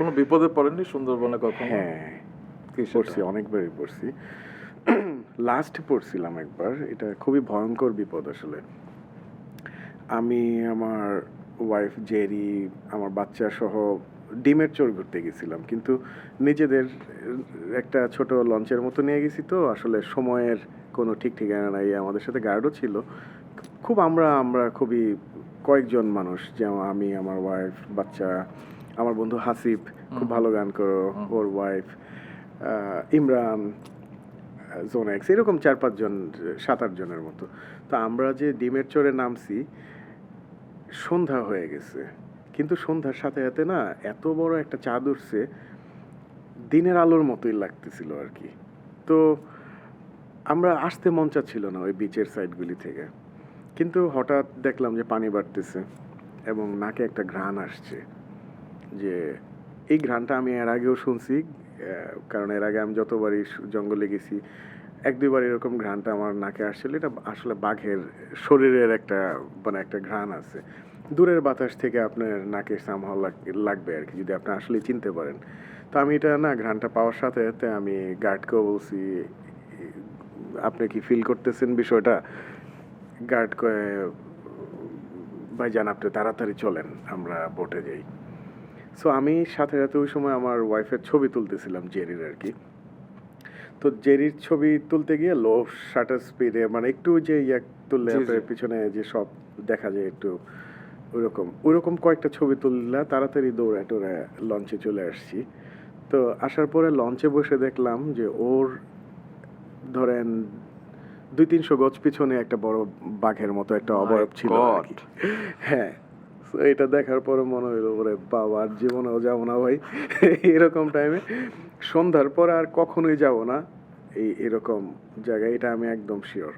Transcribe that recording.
কোনো বিপদে পড়েননি সুন্দরবনে কখনো? হ্যাঁ, কি সেটা? পড়ছি, অনেকবারই পড়ছি। লাস্ট পড়ছিলাম একবার, এটা খুবই ভয়ঙ্কর বিপদ আসলে। আমি, আমার ওয়াইফ জেরি, আমার বাচ্চা সহ ডিমের চর ঘুরতে গেছিলাম, কিন্তু নিজেদের একটা ছোট লঞ্চের মতো নিয়ে গেছি, তো আসলে সময়ের কোনো ঠিক ঠিকানা নাই। আমাদের সাথে গার্ডও ছিল। খুব আমরা আমরা খুবই কয়েকজন মানুষ, যেমন আমি, আমার ওয়াইফ, বাচ্চা, আমার বন্ধু হাসিব, খুব ভালো গান করো, ওর ওয়াইফ, ইমরান, জোনেক্স, এরকম 4-5 জন, 7-8 জনের মতো। তো আমরা যে ডিমের চরে নামছি, সন্ধ্যা হয়ে গেছে, কিন্তু সন্ধ্যার সাথে সাথে না এত বড় একটা চাঁদ উঠছে, দিনের আলোর মতোই লাগতেছিল আর কি। তো আমরা আসতে মন চাচ্ছিল না ওই বিচের সাইডগুলি থেকে, কিন্তু হঠাৎ দেখলাম যে পানি বাড়তেছে এবং নাকে একটা ঘ্রাণ আসছে। যে এই ঘ্রাণটা আমি এর আগেও শুনছি, কারণ এর আগে আমি যতবারই জঙ্গলে গেছি 1-2 বার এরকম ঘ্রাণটা আমার নাকে আসছিল। এটা আসলে বাঘের শরীরের একটা, মানে একটা ঘ্রাণ আছে, দূরের বাতাস থেকে আপনার নাকে সামহাও লাগবে আর কি, যদি আপনি আসলে চিনতে পারেন। তো আমি এটা না, ঘ্রাণটা পাওয়ার সাথে সাথে আমি গার্ডকেও বলছি, আপনি কি ফিল করতেছেন বিষয়টা? গার্ড কয়ে, ভাইজান আপনি তাড়াতাড়ি চলেন, আমরা বোটে যাই। সো আমি সাথে সাথে ওই সময় আমার ওয়াইফের ছবি তুলতেছিলাম, জেরির আর কি। তো জেরির ছবি তুলতে গিয়ে লো শাটার স্পিডে, মানে একটু যে তুললে আপনার পিছনে যে সব দেখা যায় একটু, ওইরকম কয়েকটা ছবি তুললা, তাড়াতাড়ি দৌড়ে টোড়ে লঞ্চে চলে আসছি। তো আসার পরে লঞ্চে বসে দেখলাম যে ওর ধরেন 200-300 গজ পিছনে একটা বড় বাঘের মতো একটা অবয়ব ছিল আর কি। হ্যাঁ, তো এটা দেখার পরে মনে হইলো, ওরে বাবা, আর জীবনেও যাবো না ভাই এরকম টাইমে, সন্ধ্যার পর আর কখনোই যাব না এরকম জায়গায়, এটা আমি একদম শিওর।